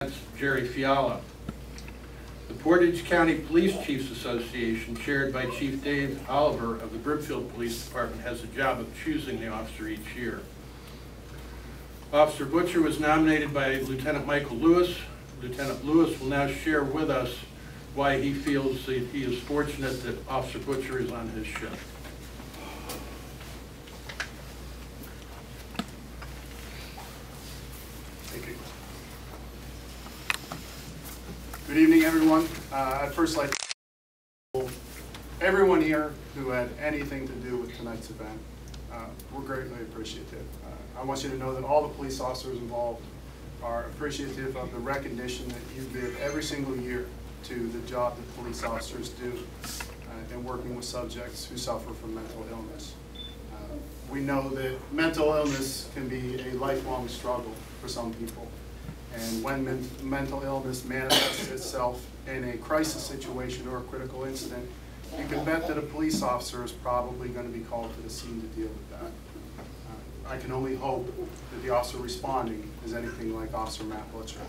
That's Jerry Fiala. The Portage County Police Chiefs Association, chaired by Chief Dave Oliver of the Brookfield Police Department, has the job of choosing the officer each year. Officer Butcher was nominated by Lieutenant Michael Lewis. Lieutenant Lewis will now share with us why he feels that he is fortunate that Officer Butcher is on his shift. Thank you. Good evening, everyone. I'd first like to thank everyone here who had anything to do with tonight's event. We're greatly appreciative. I want you to know that all the police officers involved are appreciative of the recognition that you give every single year to the job that police officers do in working with subjects who suffer from mental illness. We know that mental illness can be a lifelong struggle for some people. And when mental illness manifests itself in a crisis situation or a critical incident, you can bet that a police officer is probably going to be called to the scene to deal with that. I can only hope that the officer responding is anything like Officer Matt Butcher.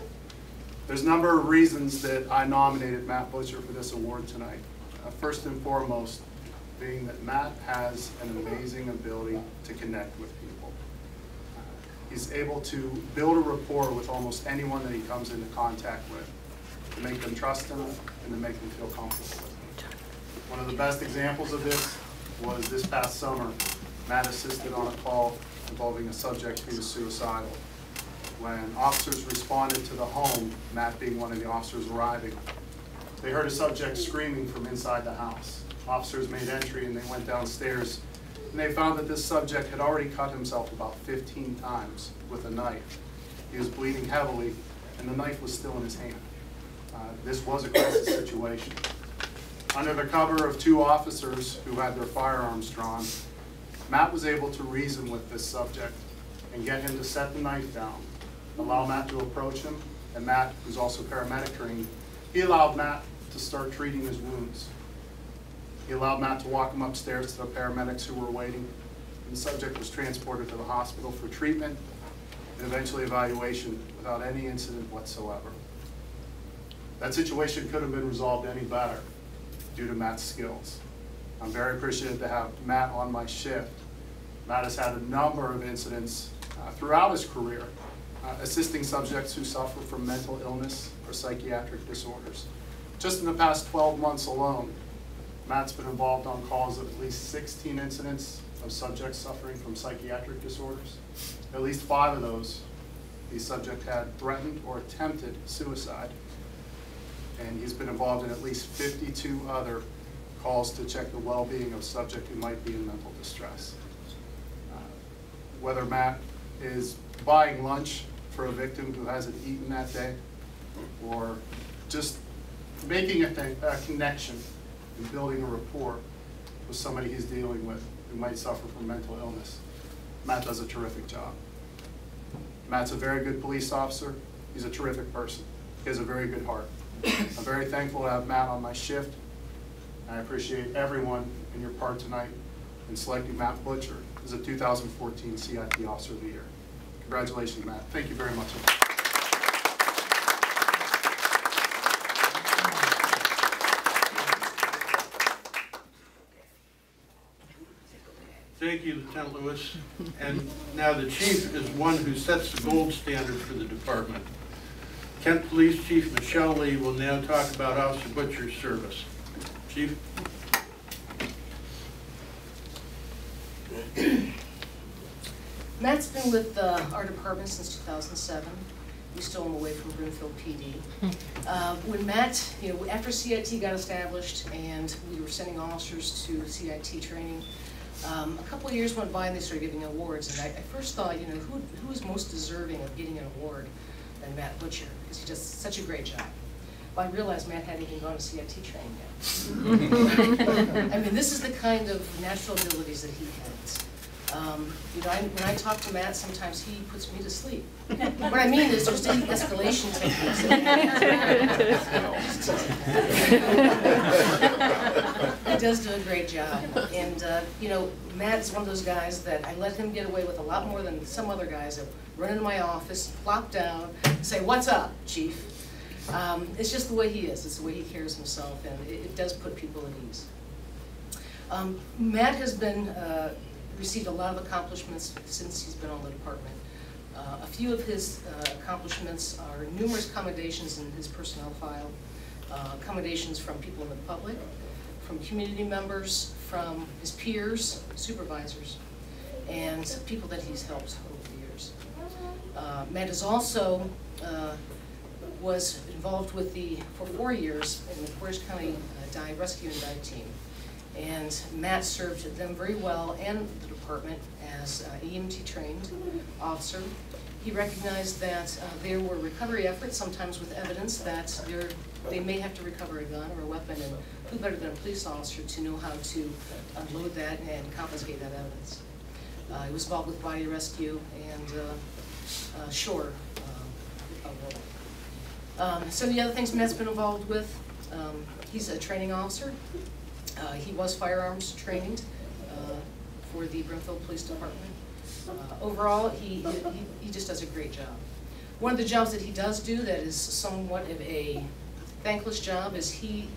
There's a number of reasons that I nominated Matt Butcher for this award tonight. First and foremost, being that Matt has an amazing ability to connect with people. He's able to build a rapport with almost anyone that he comes into contact with, to make them trust him and to make them feel comfortable with him. One of the best examples of this was this past summer. Matt assisted on a call involving a subject who was suicidal. When officers responded to the home, Matt being one of the officers arriving, they heard a subject screaming from inside the house. Officers made entry and they went downstairs and they found that this subject had already cut himself about 15 times with a knife. He was bleeding heavily and the knife was still in his hand. This was a crisis situation. Under the cover of two officers who had their firearms drawn, Matt was able to reason with this subject and get him to set the knife down, allow Matt to approach him, and Matt, who's also paramedic trained, he allowed Matt to start treating his wounds. He allowed Matt to walk him upstairs to the paramedics who were waiting, and the subject was transported to the hospital for treatment and eventually evaluation without any incident whatsoever. That situation could have been resolved any better due to Matt's skills. I'm very appreciative to have Matt on my shift. Matt has had a number of incidents throughout his career, assisting subjects who suffer from mental illness or psychiatric disorders. Just in the past 12 months alone, Matt's been involved on calls of at least 16 incidents of subjects suffering from psychiatric disorders. At least 5 of those, the subject had threatened or attempted suicide. And he's been involved in at least 52 other calls to check the well-being of a subject who might be in mental distress. Whether Matt is buying lunch for a victim who hasn't eaten that day, or just making a connection and building a rapport with somebody he's dealing with who might suffer from mental illness, Matt does a terrific job. Matt's a very good police officer. He's a terrific person. He has a very good heart. I'm very thankful to have Matt on my shift. I appreciate everyone in your part tonight in selecting Matt Butcher as a 2014 CIT Officer of the Year. Congratulations, Matt. Thank you very much. Thank you, Lieutenant Lewis. And now the Chief is one who sets the gold standard for the department. Kent Police Chief Michelle Lee will now talk about Officer Butcher's service. Chief. Matt's been with our department since 2007. We stole him away from Brookfield PD. When Matt, after CIT got established and we were sending officers to CIT training, a couple of years went by and they started giving awards. And I first thought, who is most deserving of getting an award than Matt Butcher, because he does such a great job. Well, I realized Matt hadn't even gone to CIT training yet. I mean, this is the kind of natural abilities that he has. When I talk to Matt, sometimes he puts me to sleep. What I mean is just de-escalation techniques. He does do a great job. And, you know, Matt is one of those guys that I let him get away with a lot more than some other guys that run into my office, plop down, say, "What's up, Chief?" It's just the way he is. It's the way he carries himself, and it does put people at ease. Matt has received a lot of accomplishments since he's been on the department. A few of his accomplishments are numerous commendations in his personnel file, commendations from people in the public, from community members, from his peers, supervisors, and people that he's helped over the years. Matt is also was involved with for 4 years in the Portage County Dive Rescue and Dive Team. And Matt served them very well and the department as an EMT trained officer. He recognized that there were recovery efforts, sometimes with evidence that they may have to recover a gun or a weapon, and who better than a police officer to know how to unload that and confiscate that evidence. He was involved with body rescue and shore. Some of the other things Matt's been involved with, he's a training officer. He was firearms trained for the Brimfield Police Department. Overall, he just does a great job. One of the jobs that he does do that is somewhat of a thankless job is he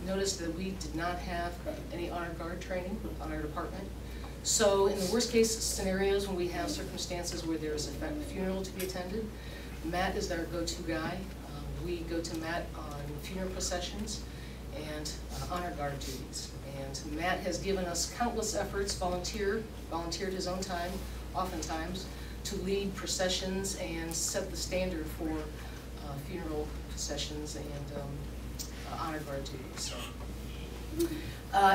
noticed that we did not have any honor guard training on our department. So in the worst case scenarios, when we have circumstances where there's a funeral to be attended, Matt is our go-to guy. We go to Matt on funeral processions and honor guard duties. And Matt has given us countless efforts, volunteered his own time, oftentimes, to lead processions and set the standard for funeral processions and honor guard duties. So,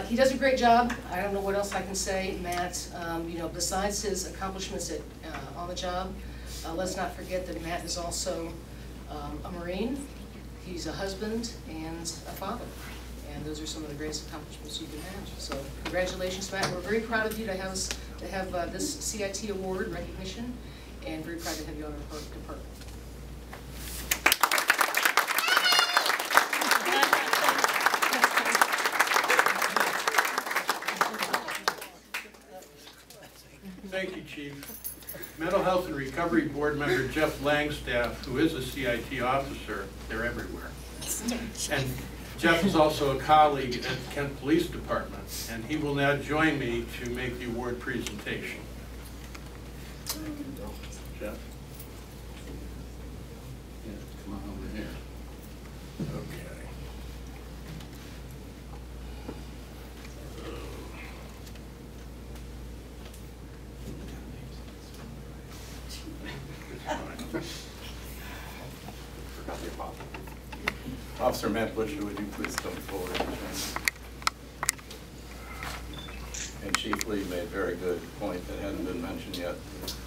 he does a great job. I don't know what else I can say. Matt, you know, besides his accomplishments on the job, let's not forget that Matt is also a Marine. He's a husband and a father. And those are some of the greatest accomplishments you can have. So congratulations, Matt. We're very proud of you to have this CIT award recognition, and very proud to have you on our department. Thank you, Chief. Mental Health and Recovery Board member Jeff Langstaff, who is a CIT officer, they're everywhere. And Jeff is also a colleague at the Kent Police Department, and he will now join me to make the award presentation. Jeff? Yeah, come on over here. Okay. Officer Matt Butcher, would you please come forward? And Chief Lee made a very good point that hadn't been mentioned yet.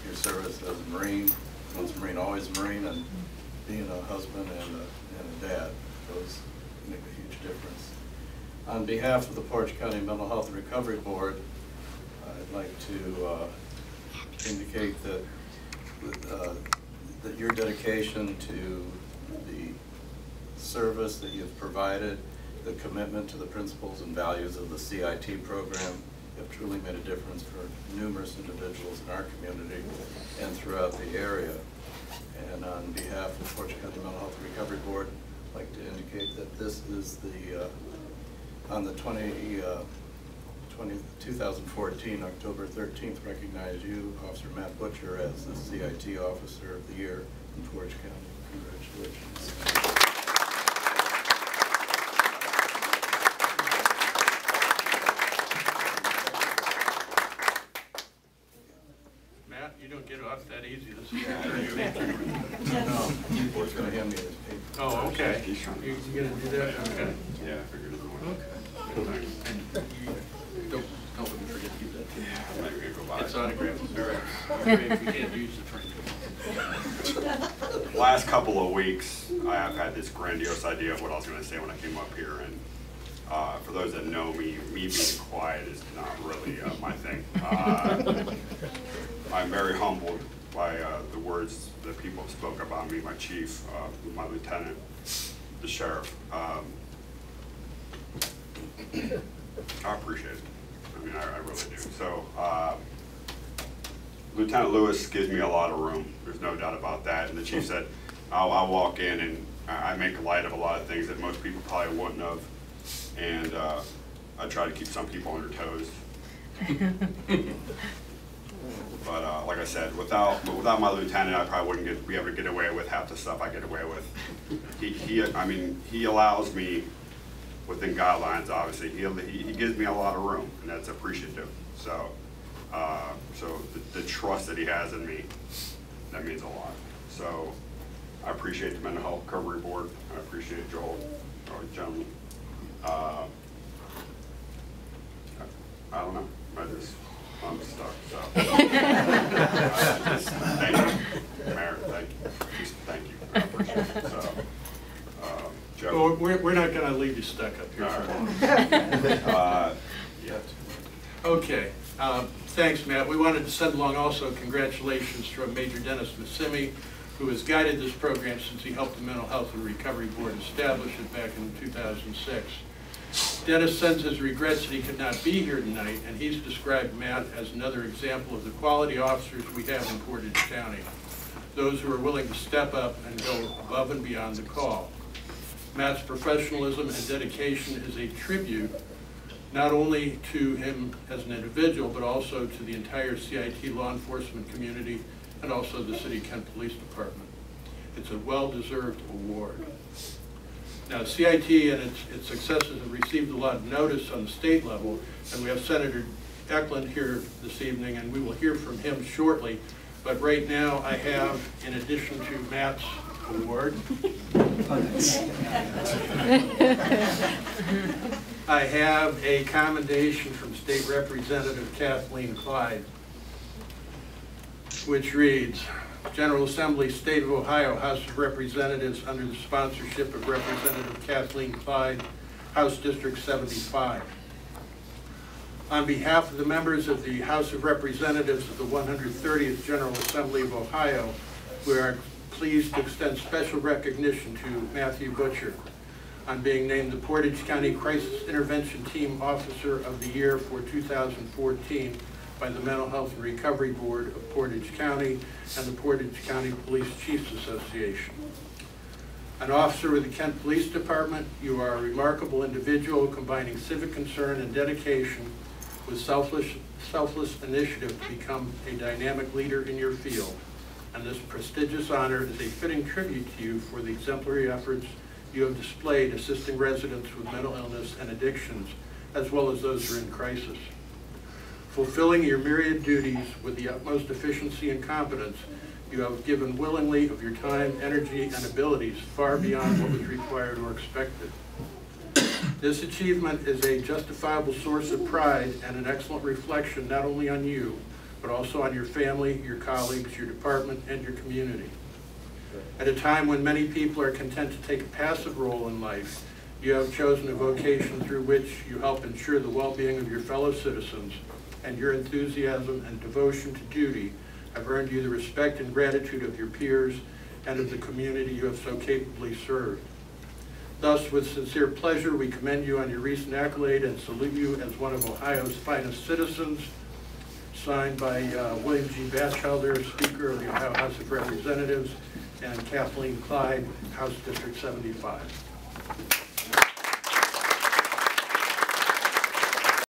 Your service as a Marine, once a Marine, always a Marine, and being a husband and a dad, those make a huge difference. On behalf of the Portage County Mental Health and Recovery Board, I'd like to indicate that that your dedication to the service that you've provided, the commitment to the principles and values of the CIT program have truly made a difference for numerous individuals in our community and throughout the area. And on behalf of the Portage County Mental Health and Recovery Board, I'd like to indicate that this is the, on the 2014, October 13th, recognize you, Officer Matt Butcher, as the CIT Officer of the Year in Portage County. Congratulations. Matt, you don't get off that easy. This is no. The board's going to hand me this paper. Oh, okay. You're going to do that? Okay. Yeah, I figured it was. Okay. And don't let me forget to give that to you. I'm not gonna go buy It's it. autographed. If you can't use the frame. Last couple of weeks, I have had this grandiose idea of what I was going to say when I came up here, and for those that know me, being quiet is not really my thing. I'm very humbled by the words that people spoke about me, my chief, my lieutenant, the sheriff. I appreciate it. I mean, I really do. So, Lieutenant Lewis gives me a lot of room. There's no doubt about that. And the chief said, I'll walk in and I make light of a lot of things that most people probably wouldn't have. And I try to keep some people on their toes. But like I said, without my lieutenant, I probably wouldn't be able to get away with half the stuff I get away with. I mean, he allows me, within guidelines, obviously, he gives me a lot of room, and that's appreciative. So, the trust that he has in me, that means a lot. So, I appreciate the Mental Health Recovery Board. I appreciate Joel, or gentlemen. I don't know. I'm stuck. So, thank you, Mayor. Thank you. Just thank you. I appreciate it. So, Joe. Well, we're not going to leave you stuck up here for long. Yeah. Okay. Thanks, Matt. We wanted to send along also congratulations from Major Dennis Massimi, who has guided this program since he helped the Mental Health and Recovery Board establish it back in 2006. Dennis sends his regrets that he could not be here tonight, and he's described Matt as another example of the quality officers we have in Portage County, those who are willing to step up and go above and beyond the call. Matt's professionalism and dedication is a tribute not only to him as an individual, but also to the entire CIT law enforcement community and also the City Kent Police Department. It's a well-deserved award. Now, CIT and its successes have received a lot of notice on the state level, and we have Senator Eklund here this evening, and we will hear from him shortly. But right now, I have, in addition to Matt's award, I have a commendation from State Representative Kathleen Clyde, which reads, General Assembly, State of Ohio, House of Representatives, under the sponsorship of Representative Kathleen Clyde, House District 75. On behalf of the members of the House of Representatives of the 130th General Assembly of Ohio, we are pleased to extend special recognition to Matthew Butcher on being named the Portage County Crisis Intervention Team Officer of the Year for 2014 by the Mental Health and Recovery Board of Portage County and the Portage County Police Chiefs Association. An officer with the Kent Police Department, you are a remarkable individual combining civic concern and dedication with selfless initiative to become a dynamic leader in your field. And this prestigious honor is a fitting tribute to you for the exemplary efforts you have displayed assisting residents with mental illness and addictions, as well as those who are in crisis. Fulfilling your myriad duties with the utmost efficiency and competence, you have given willingly of your time, energy, and abilities far beyond what was required or expected. This achievement is a justifiable source of pride and an excellent reflection not only on you, but also on your family, your colleagues, your department, and your community. At a time when many people are content to take a passive role in life, you have chosen a vocation through which you help ensure the well-being of your fellow citizens, and your enthusiasm and devotion to duty have earned you the respect and gratitude of your peers and of the community you have so capably served. Thus, with sincere pleasure, we commend you on your recent accolade and salute you as one of Ohio's finest citizens, signed by William G. Batchelder, Speaker of the Ohio House of Representatives, and Kathleen Clyde, House District 75.